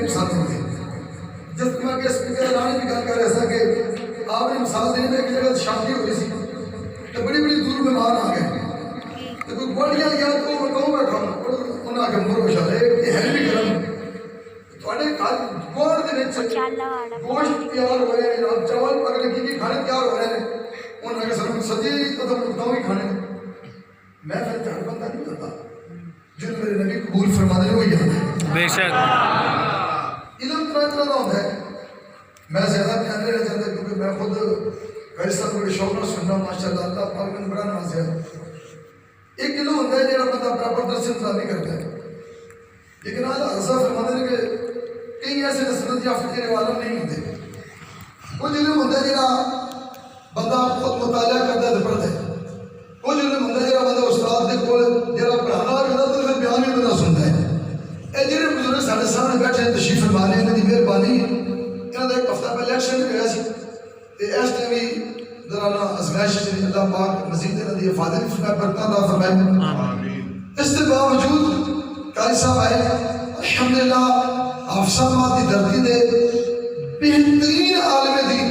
نہیں پسند ہوتے. جس میں کہ اسپیکر اعلان بھی گل کر رہا تھا کہ آپ نے مثال دینی میں ایک جگہ شادی ہو رہی سی تو بڑی بڑی دور مہمان آ گئے تو کوئی گوڑیاں لیا تو میں کہوں بیٹھا انہوں نے آ کے مرو شادے یہ ہے بھی گرم تھوڑے گھر گوڑ دے گوشت تیار ہو رہے ہیں جناب چاول پکنے کی کھانے تیار ہو رہے ہیں انہوں نے سر سجی قدم رکھتاؤں ہی کھانے میں پھر جھڑ بندہ نہیں کرتا جن میرے نبی قبول فرما دے وہی یاد ہے بے شک علم طرح طرح کا ہوتا ہے. میں زیادہ دھیان نہیں رہ جاتا کیونکہ میں خود ویسا بڑے شوق نہ سننا ماشاء اللہ اللہ پاک نے بڑا نوازیا. ایک علم ہوتا ہے جہاں بندہ برابر درس انتظامی کرتا ہے لیکن آج حضرت فرماتے ہیں کہ کئی ایسے نصرت یافتہ جنہیں عالم نہیں ہوتے. کچھ علم ہوتا ہے جہاں بندہ خود مطالعہ کرتا ہے پڑھتا ہے. کچھ علم ہوتا ہے جہاں بندہ استاد کے کول جہاں پڑھانا کرتا تو پھر بیان بھی بندہ سنتا ہے. اے جڑے بزرگ سارے سامنے بیٹھے تشریف فرما رہے ہیں انہوں کی مہربانی انہوں نے ایک ہفتہ پہلے الیکشن بھی ہوا سی اس ٹائم بھی دورانہ ازمائش اللہ پاک مزید انہوں کی حفاظت بھی فرمائے برکات عطا فرمائے. اس کے باوجود قاری صاحب آئے الحمدللہ حافظ آباد کی دھرتی دے بہترین عالم دین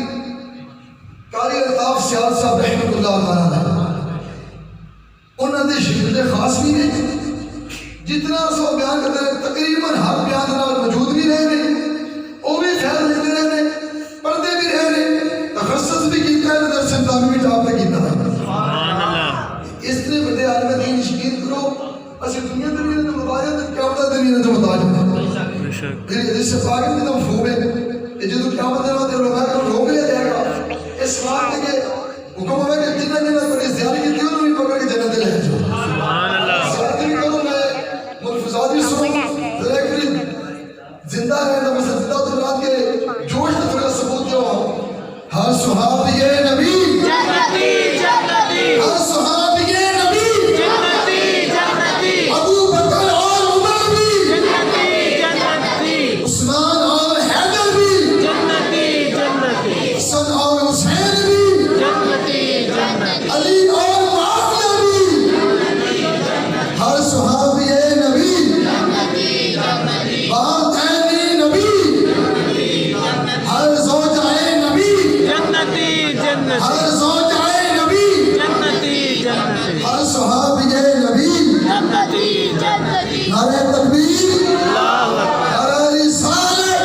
قاری الطاف سیال صاحب رحمۃ اللہ تعالیٰ علیہ انہوں نے شکل خاص بھی نہیں جتنا سو بیان کرتے ہیں تقریباً ہر بیان نال موجود بھی رہے ہیں وہ بھی خیال لیتے رہے ہیں پڑھتے بھی رہے ہیں تخصص بھی کیتا ہے درس انتظامی بھی ٹاپ پہ کیتا ہے. اس طرح بڑے عالم دین یقین کرو اسی دنیا تے بھی نہ مبارک تے قیامت تے بھی نہ محتاج ہیں. پھر اس سے پاک میں تو مفہوم ہے کہ جب قیامت دے وقت علماء کو روک لیا جائے گا اس بات کہ حکم ہے کہ جنہوں نے کوئی زیادتی کی انہوں نے پکڑ کے جنت لے جاؤ. زندہ ہے تو میں زندہ تو رات کے جوش تو تھوڑا ثبوت دیا ہوں. ہر صحابی نبی جنتی جنتی ہر صحابی نبی جنتی جنتی ابو بکر اور عمر بھی جنتی جنتی عثمان اور حیدر بھی جنتی جنتی حسن اور حسین بھی جنتی جنتی علی اور معاویہ بھی جنتی جنتی ہر صحابی نبی جنتی جنتی بات ہے ہر زوج آئے نبی جنتی ہر صحابی نبی جنتی نعرہ تکبیر نعرہ رسالت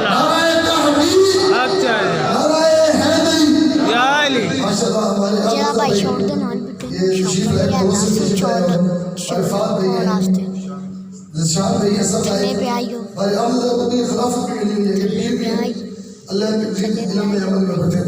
نعرہ تحریف نعرہ حیدری ماشاءاللہ ہمارے یہ تشریف لائے بہت سے عرفات بھائی ہیں نشان بھائی ہیں سب آئے ہمارے عمد اپنی خلافت بھی ملی ہوئی ہے کہ پیر بھی ہیں اللہ کے علم میں عمل میں بڑھتے ہیں.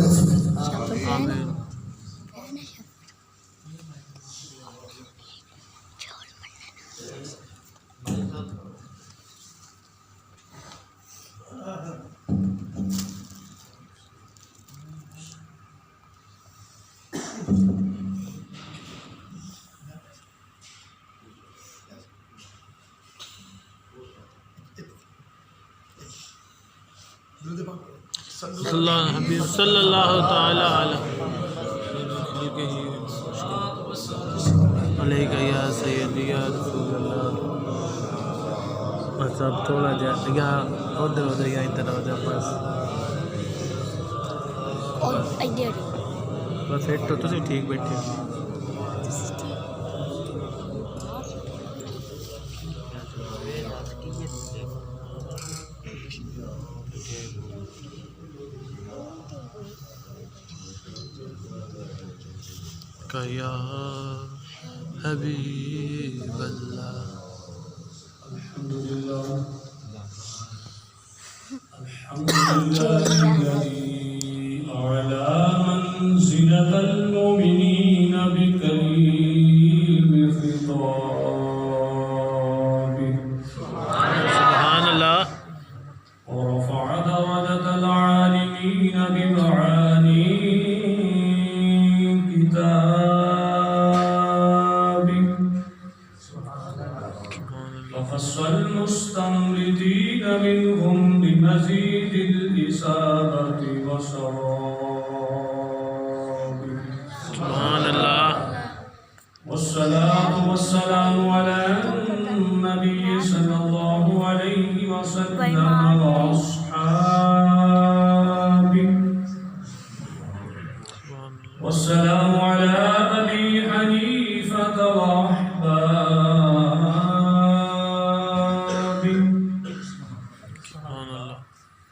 صلی اللہ تعالی علیہ یا سیدی یا رسول اللہ. بس اب تھوڑا جا یا ادھر یا ادھر ہو جا بس بس ایک تو تسی ٹھیک بیٹھے یا حبیب اللہ. الحمدللہ الذي أعلى منزلة المؤمنين بكريم خطابه سبحان الله ورفع درجة العالمين بمعاني كتابه وخص المستمردين منهم بمزيد الإصابة وصوابه سبحان الله والصلاة والسلام على النبي صلى الله عليه وسلم وأصحابه. والسلام على أبي حنيفة وأحبابه.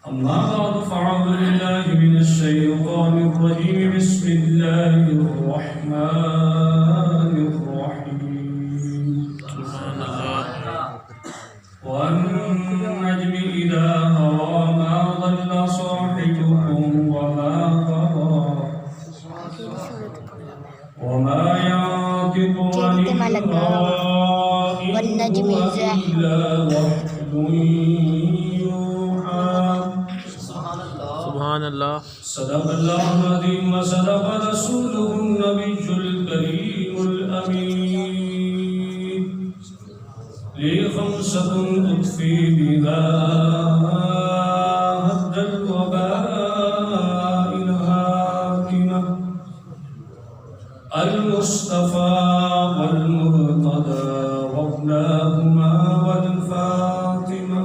أما بعد فأعوذ بالله من الشيطان الرجيم. بسم الله الرحمن الرحيم. والنجم إذا هوى ما ضل صاحبكم وما غوى وما ينطق عن الهوى إن هو إلا وحي يوحى. سبحان الله. صدق الله العظيم وصدق رسوله النبي الكريم الأمين. لي خمسة أطفي بها هد الوباء الهاتمة: المصطفى والمرتضى وابناهما والفاطمة.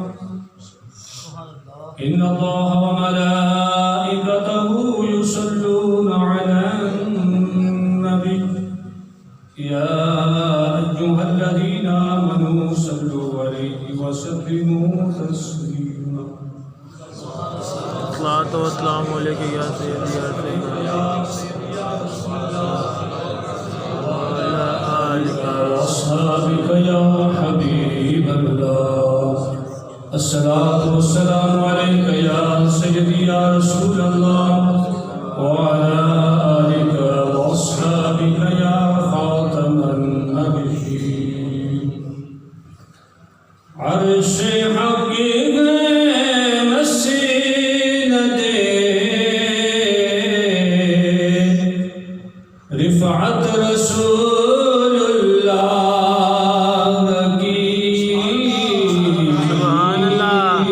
إن الله وملائكته يصلون على النبي يا أيها الذين آمنوا صلوا عليه وسلموا تسليما. الصلاة والسلام عليك يا سيدي يا سيدنا وعلى آلك وأصحابك يا حبيب الله. الصلاة والسلام عليك يا سيدي يا رسول الله وعلى آلك وأصحابك يا خاتم النبيين. عرش حق مسند رفعت رسول الله کی. سبحان اللہ.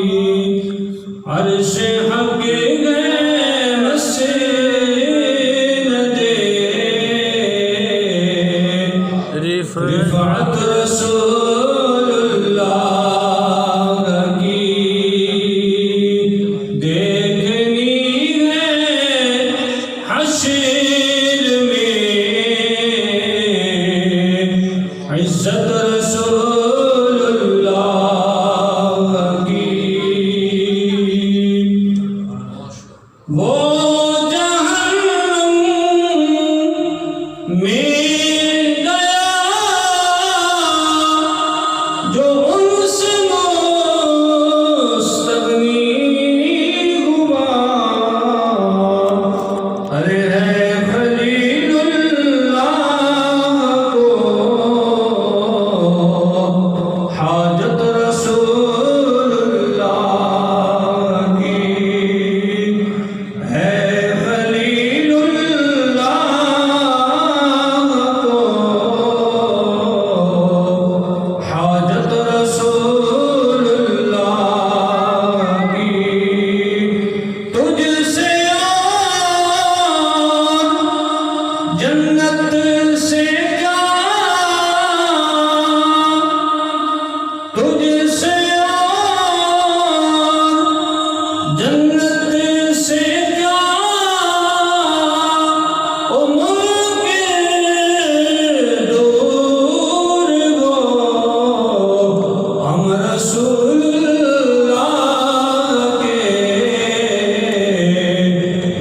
عرش حق مسند رفعت رسول اللہ کی. دیکھنی ہے حشر میں عزت رسول اللہ کی. وہ جہنم میں گیا جو ان سے مستغنی ہوا. ارے ہے خلیل اللہ کو حاجت رسول اللہ کی. ہے خلیل اللہ کو حاجت رسول اللہ کی. تجھ سے اور جنت سے کیا، تجھ سے اور جنت سے کیا، او ملک دور گو ہم رسول اللہ کے.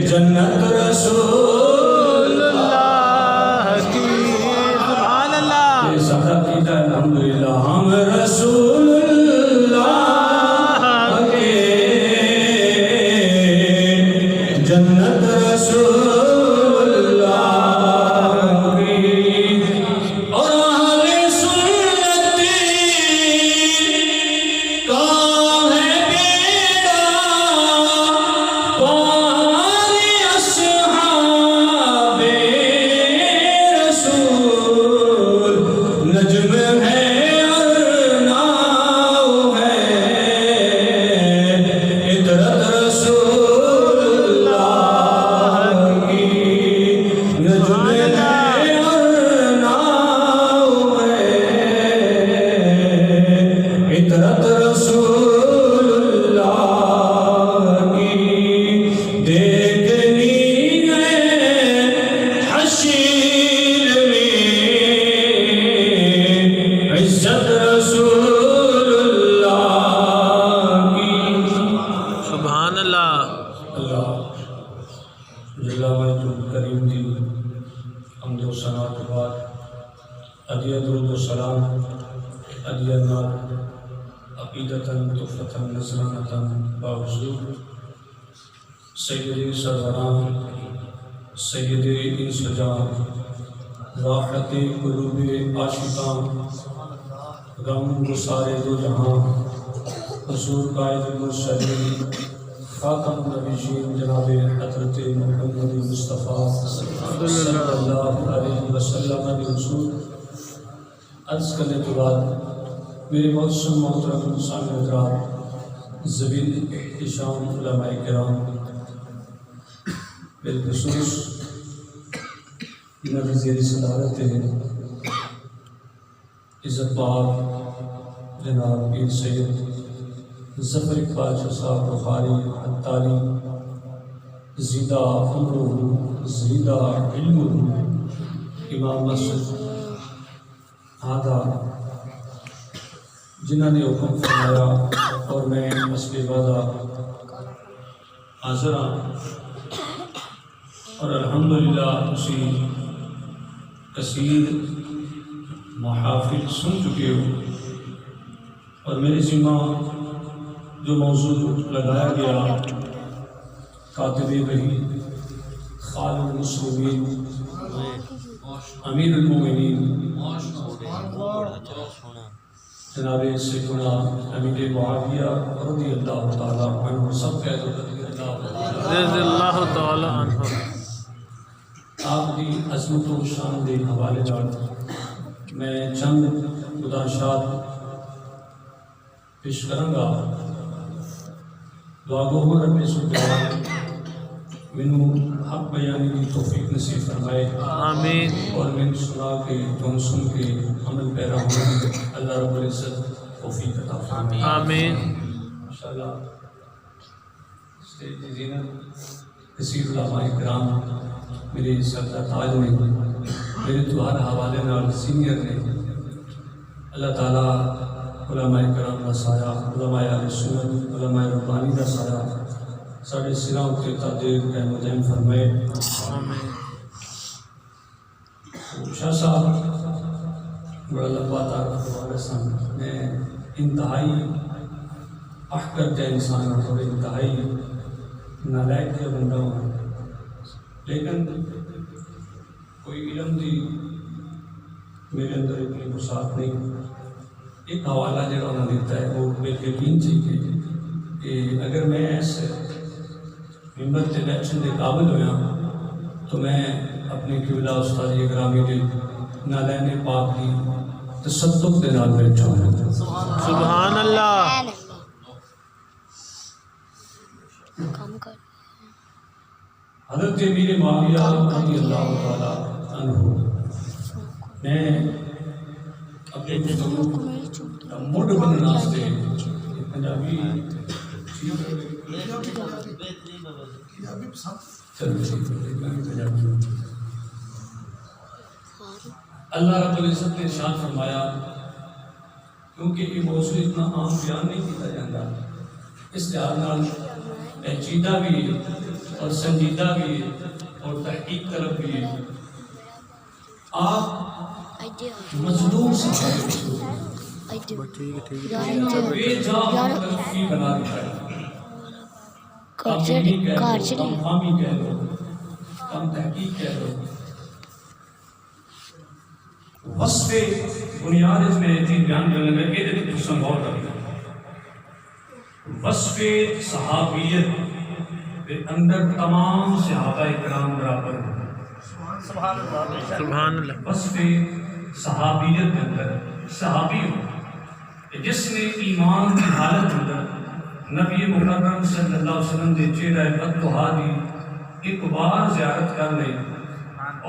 جنت رسول اللہ کی. سبحان اللہ. یہ سارا کیتا ہے الحمدللہ. ہم رسول اللہ کے. جنت رسول اللہ کی. اور اہل سنت کا رسول اللہ کی دیکھنی ہے حشیر میں، عزت رسول اللہ کی۔ سبحان اللہ۔ اللہ جل وعلا کریم دی حمد و ثنا کے بعد ادیہ درود و سلام ادیہ نال عقیدتاً تحفتاً نذرانتاً باحضور سید سروران سید انس و جان راحت قلوب عاشقان غم گسار دو جہاں حضور قائد المرسلین خاتم النبیین جناب حضرت محمد مصطفیٰ صلی اللہ علیہ وسلم علیہ رسول۔ عرض کرنے کے بعد میرے معصوم محترم سامع حضرات، ذویل احتشام علماء کرام، بالخصوص جناب زیر صدارت عزت مآب جناب پیر سید ظفر اقبال شاہ صاحب بخاری حتالی، زیدہ عمرہ زیدہ علمہ، امام مسجد آدھا، جنہوں نے حکم فرمایا اور میں حسب وعدہ حاضر ہوں، اور الحمدللہ اسی کثیر محافل سن چکے ہوں، اور میرے ذمہ جو موضوع لگایا گیا کاتب وحی خالد المسلمین امیر المومنین جناب سیدنا امیر معاویہ رضی اللہ تعالیٰ عنہ، سب کہہ دو رضی اللہ تعالی عنہ۔ آپ کی عظمت و شان کے حوالے نال میں چند گزارشات پیش کروں گا۔ دعا گو رب سبحانہ منو حق بیانی کی توفیق نصیب فرمائے، آمین۔ اور من سنا کے تم سن کے عمل پیرا ہونے اللہ رب العزت توفیق عطا فرمائے، آمین۔ انشاءاللہ اسٹیج کی زینت کثیر علماء کرام میرے سردار تاج نے، میرے تو ہر حوالے نال سینئر نے، اللہ تعالیٰ علماء کرام کا سایہ، علماء اہل سنت، علماء ربانی کا سایہ ساڑھے سراں کے تعدیر قائم و دائم فرمائے، آمین۔ شاہ صاحب بڑا لمبا تعارف ہمارے سامنے، میں انتہائی احقر کا انسان ہوں اور انتہائی نالائق کا بندہ ہوں، لیکن کوئی علم دی میرے اندر اتنی وسعت نہیں۔ ایک حوالہ جڑا انہوں نے دیتا ہے وہ بال یقین چاہیے کہ اگر میں ایسے ممبر تے بیٹھن کے قابل ہویا تو میں اپنی قبلہ استاد گرامی کے نالین پاک کی تصدق کے نال بیٹھا ہوں۔ سبحان اللہ۔ حضرت امیر معاویہ رضی اللہ تعالیٰ عنہ، میں اپنے گفتگو مڈ بننا سے پنجابی اللہ رب العزت نے ارشاد فرمایا، کیونکہ یہ موضوع اتنا عام بیان نہیں کیا جاتا، اس لحاظ نال پیچیدہ بھی اور سنجیدہ بھی اور تحقیق طلب بھی ہے۔ آپ مظلوم صحابہ رسول بے جا متلفی بنا دکھایا، کم علمی کہہ لو، کم فہمی کہہ لو، کم تحقیق کہہ لو، وصف بنیاد اس میں چیز بیان کرنے میں کہ دیکھ تو سنگور کرنا وصف صحابیت کے اندر تمام صحابہ اکرام برابر ہیں۔ سبحان اللہ۔ وصف صحابیت کے اندر صحابی ہو جس نے ایمان کی حالت اندر نبی مکرم صلی اللہ علیہ وسلم کے چہرہ بدتہا دی ایک بار زیارت کر لے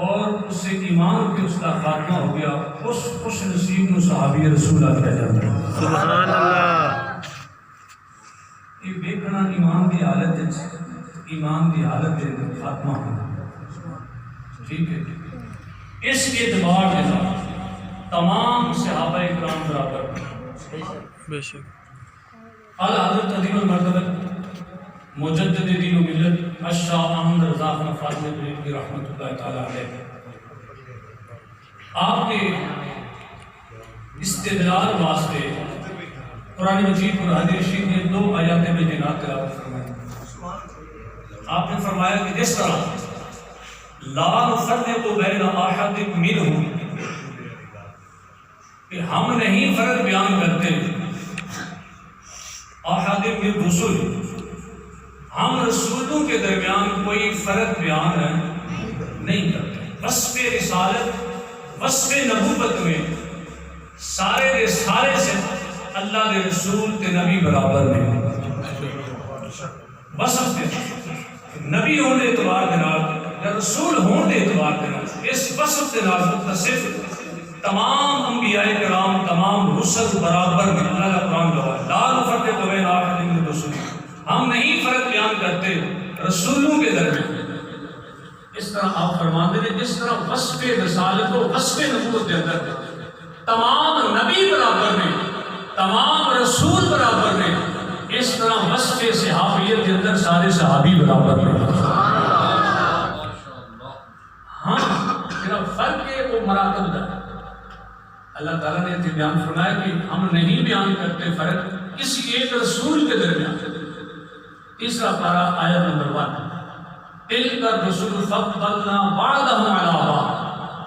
اور اس سے ایمان کے اس کا خاتمہ ہو گیا، اس خوش نصیب کو صحابی رسول اللہ کہا جاتا ہے۔ سبحان اللہ۔ کی حالت ایمان کی حالت کے خاتمہ ہو. ٹھیک ہے. اس اعتبار کے ساتھ تمام صحابہ اکرام برابر بے شک. اعلیٰ حضرت عظیم المرتبہ مجدد دین و ملت الشاہ احمد رضا خان فاضل بریلوی رحمۃ اللہ تعالیٰ علیہ آپ کے استدلال واسطے قرآن مجید اور حدیث شریف میں 2 آیات بینات تلاوت فرمائی. آپ نے فرمایا کہ جس طرح لا نفرق بین احد منہم کہ ہم نہیں فرق بیان کرتے احد من الرسل ہم رسولوں کے درمیان کوئی فرق بیان نہیں کرتے. وصف رسالت وصف نبوت میں سارے دے سارے سے اللہ دے رسول تے نبی برابر نہیں. وصف دے نبی ہونے دے اعتبار دے نال یا رسول ہونے دے اعتبار دے نال اس وصف دے نال متصف تمام انبیاء کرام تمام رسل برابر میں. اللہ کا قرآن گواہ ہے لا نفرق بین احد من الرسل ہم نہیں فرق بیان کرتے رسولوں کے درمیان. اس طرح آپ فرماتے ہیں جس طرح وصف رسالت و وصف نبوت کے اندر تمام نبی برابر نے تمام رسول برابر نے اس طرح وصف صحابیت کے اندر سارے صحابی برابر نے. ہاں میرا فرق ہے وہ مراتب کا. اللہ تعالیٰ نے بیان فرمایا کہ ہم نہیں بیان کرتے فرق کسی ایک رسول کے درمیان. تیسرا پارہ آیت نمبر 1 تلک الرسل فضلنا بعضهم علی بعض.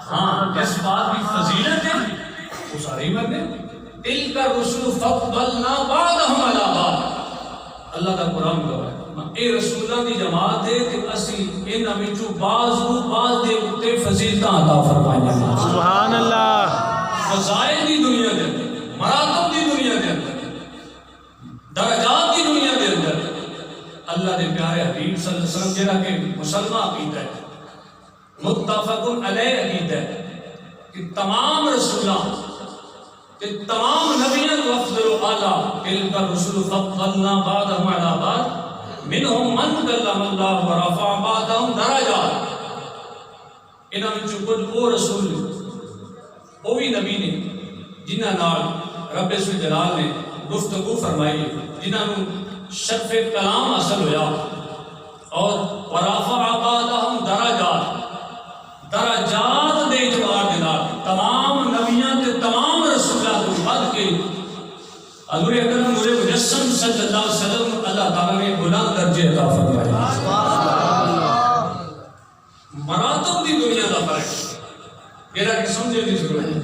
ہاں جس بات کی فضیلت ہے وہ سارے ہی مرنے. تلک الرسل فضلنا بعضهم علی بعض. اللہ کا قرآن گواہ ہے اے رسولوں کی جماعت ہے کہ اسی انہاں وچوں بعض دے اوتے فضیلتاں عطا فرمائیاں. سبحان اللہ. فضائل دی دنیا کے اندر مراتب دی دنیا کے اندر درجات دی دنیا کے اندر اللہ دے پیارے حبیب صلی اللہ علیہ وسلم جنہاں کے مسلمہ عقیدہ ہے متفق علیہ عقیدہ ہے کہ تمام رسولوں کہ تمام نبیوں کو افضل و اعلیٰ تلک الرسل فضلنا بعضهم علی بعض منہم من کلم اللہ ورفع بعضهم درجات. انہاں وچوں کچھ وہ رسول وہ بھی نبی نے جنہاں نال رب جلال نے گفتگو فرمائی جنہاں نوں شرف کلام حاصل ہویا اور ورفع بعضهم درجات دے اعتبار دے نال تمام نبیاں تے تمام رسولاں تو بڑھ کے حضور اکرم نور مجسم صلی اللہ علیہ وسلم اللہ تعالیٰ نے بلند درجے عطا فرمائے. مراتب دی دنیا دا فرق میرا کہ سمجھے دی ضرورت ہے.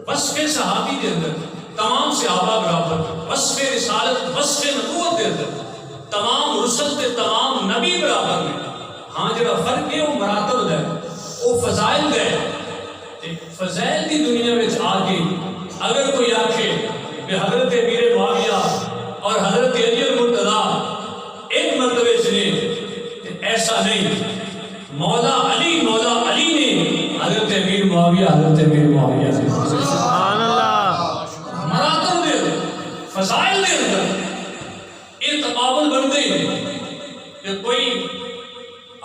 وصف صحابی دے اندر تمام صحابہ برابر. وصف رسالت وصف نبوت دے اندر تمام رسل تے تمام نبی برابر میں. ہاں جڑا فرق ہے وہ مراتب دا ہے وہ فضائل دا ہے. فضائل دی دنیا میں آ کے اگر کوئی آکھے کہ حضرت امیر معاویہ اور حضرت علی المرتضیٰ ایک مرتبے چلے ایسا نہیں. مولا علی نے حضرت امیر معاویہ سے سبحان اللہ. مراتب دے فضائل دے اندر یہ تقابل بنتے ہیں کہ کوئی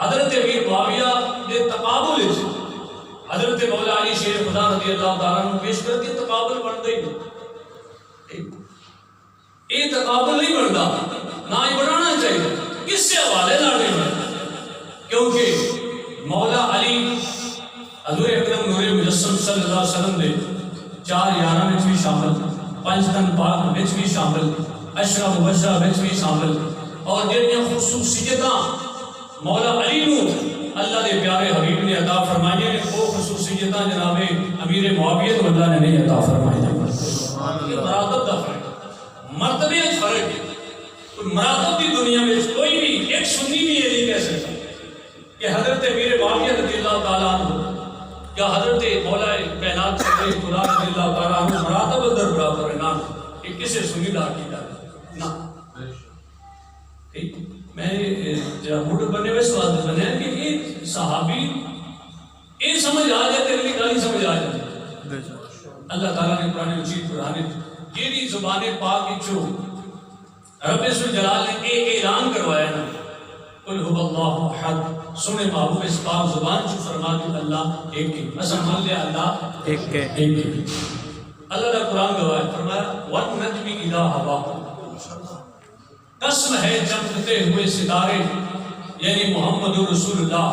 حضرت امیر معاویہ دے تقابل حضرت مولا علی شیر خدا رضی اللہ تعالیٰ عنہ پیش کر کے تقابل بنتے ہیں. یہ تقابل نہیں بنتا نہ ہی بنانا چاہیے. کس سے حوالے لانے میں کیونکہ مولا علی حضور اکرم نور مجسم صلی اللہ علیہ وسلم نے 4 یاراں وچ بھی شامل 5 تن پاک وچ بھی شامل اشرا مبشرہ وچ بھی شامل اور جہڑیاں خصوصیتاں مولا علی نو اللہ دے پیارے حبیب نے عطا فرمائی ہیں وہ خصوصیتاں جناب امیر معاویہ تو اللہ نے نہیں عطا فرمائی ہیں. یہ مراتب دا فرق مرتبے فرق ہے. مراتب کی دنیا میں کوئی بھی ایک سنی بھی یہ نہیں کہہ سکتا کہ حضرت امیر معاویہ رضی اللہ تعالیٰ عنہ یا حضرت مولا کائنات خدا رضی اللہ تعالیٰ عنہ مراتب اندر برابر ہے. نہ کہ کسے سنی دا عقیدہ نہ. میں جب موڈ بنے ہوئے سوال بنے کہ یہ صحابی یہ سمجھ آ جائے تو اگلی گالی سمجھ آ جائے. اللہ تعالیٰ نے قرآن مجید قرآن یہ زبان پاک جو رب ذوالجلال نے ایک اعلان کروایا نا، قل هو اللہ احد، سنے محبوب اس پاک زبان سے فرما دی اللہ ایک ہی، ایسا مان لیا اللہ ایک کے ایک ہی۔ اللہ کا قرآن گواہ ہے، فرمایا وَالنَّجْمِ إِذَا هَوَىٰ، قسم ہے چمکتے ہوئے ستارے، یعنی محمد رسول اللہ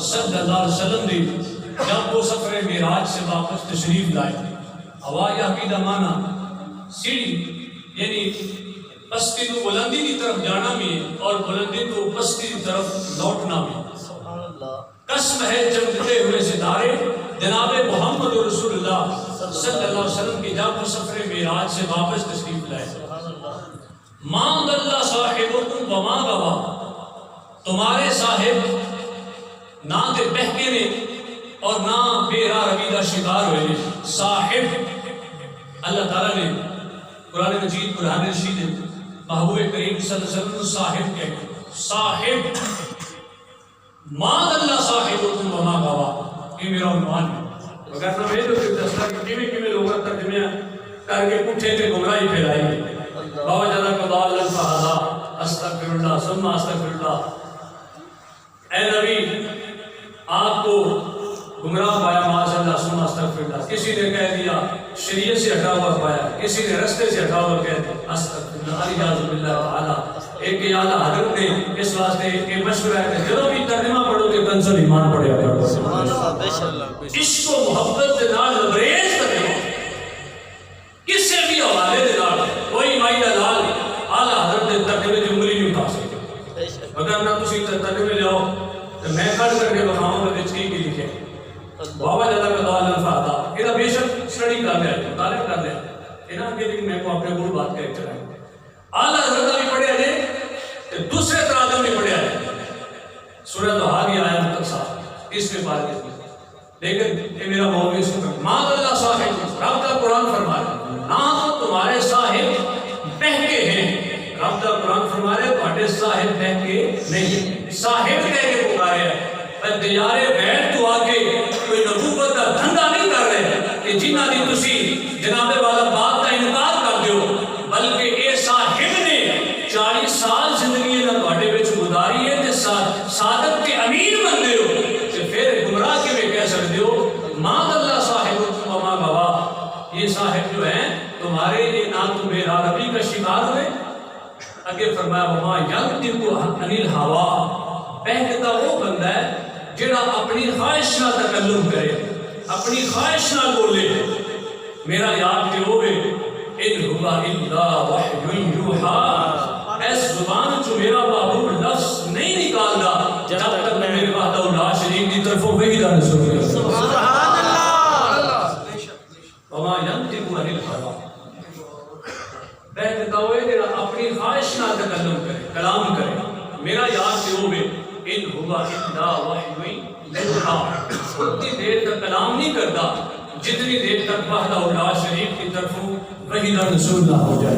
صلی اللہ علیہ وسلم نے جب وہ سفر معراج سے واپس تشریف لائے، ہوا یا عقیدہ مانا سیڑھی، یعنی پستی تو بلندی کی طرف جانا بھی ہے اور بلندی تو پستی کی طرف لوٹنا بھی ہے۔ قسم ہے چمکتے ہوئے ستارے، جناب محمد رسول اللہ صلی اللہ علیہ وسلم کی جب وہ سفر معراج سے واپس تشریف لائے، ماں ضل صاحبکم وما غویٰ، تمہارے صاحب نہ تے بہکے نے اور نہ بے راہ روی دا شکار ہوئے نے۔ صاحب اللہ تعالیٰ نے قرآن مجید قرآن رشید محبوب کریم صلی اللہ علیہ وسلم کو صاحب کہتے ہیں، صاحب ماں ضل صاحبکم وما غویٰ، یہ میرا عنوان ہے۔ اگر نہ میں تو دستا کہ کیویں کیویں لوگاں ترجمے کر کے پٹھے تے گمراہی پھیلائی بابا جانا کا ضالا فہدا، استغفر اللہ ثم استغفر اللہ۔ اے نبی آپ کو گمراہ پایا معاذ اللہ ثم استغفر اللہ، کسی نے کہہ دیا شریعت سے ہٹا ہوا پایا، کسی نے رستے سے ہٹا ہوا کہہ دیا استغفر اللہ الیاذ باللہ تعالی۔ ایک کہ اعلیٰ حضرت نے اس واسطے ایک مشورہ ہے کہ جب بھی ترجمہ پڑھو کہ کنزل ایمان پڑھیا کرو، عشق و محبت کے نال لبریز کرو، کسی بھی حوالے دے نال کوئی مائی دا لال اعلیٰ حضرت نے ترجمے کی انگلی نہیں اٹھا سکتے۔ اگر نہ تسی ترجمے لیاؤ تو میں کٹ کر کے بخاؤں گا کی لکھے بابا جانا کا ضالا فہدا، یہ بے شک سٹڈی کر لیا مطالعہ کر لیا یہ نہ کہ میں کو اپنے مول بات کہہ چلائیں۔ اعلیٰ حضرت بھی پڑھیا جائے دوسرے تراجم بھی پڑھیا جائے، سورہ تو آگے آیا مقصد اس میں بات کی، لیکن یہ میرا موضوع اس کو ماں اللہ صاحب، رب کا قرآن فرمایا نہ تو تمہارے صاحب بہکے ہیں، رب کا قرآن فرمایا تمہارے صاحب بہکے نہیں، صاحب کہہ کے پکارے ہیں۔ دیار غیر تو آگے کوئی نبوت کا دھندا نہیں کر رہے کہ جنہ دی تسی جناب والا بات کا انکار کر دیو، بلکہ اے صاحب نے 40 سال زندگی نہ تواڈے وچ گزاری ہے تے صادق کے امین بندے ہو تے پھر گمراہ کیویں کہہ سکدے ہو ماں اللہ صاحب وما غویٰ، یہ صاحب جو ہیں تمہارے یہ نہ تو بے راہ روی کا شکار ہوئے۔ آگے فرمایا وما ینطق عن الہویٰ، بہکتا وہ بندہ ہے جڑا اپنی خواہش نہ تکلم کرے، اپنی خواہش نہ بولے، میرا یاد کہ ہوئے ان هو الا وحی یوحیٰ، اس زبان جو میرا محبوب لفظ نہیں نکالتا جب تک میرے وحدہ لا شریک کی طرف وحی نہ سنے۔ سبحان اللہ، وما ینطق عن الہویٰ، بہکتا ہوئے جڑا اپنی خواہش نہ تکلم کرے، کلام کرے، میرا یاد کہ ہوئے ان ہوا الا وحی یوحیٰ، اتنی دیر تک کلام نہیں کرتا جتنی دیر تک وحدہ لا شریک کی طرف وحی نزول نہ ہو جائے۔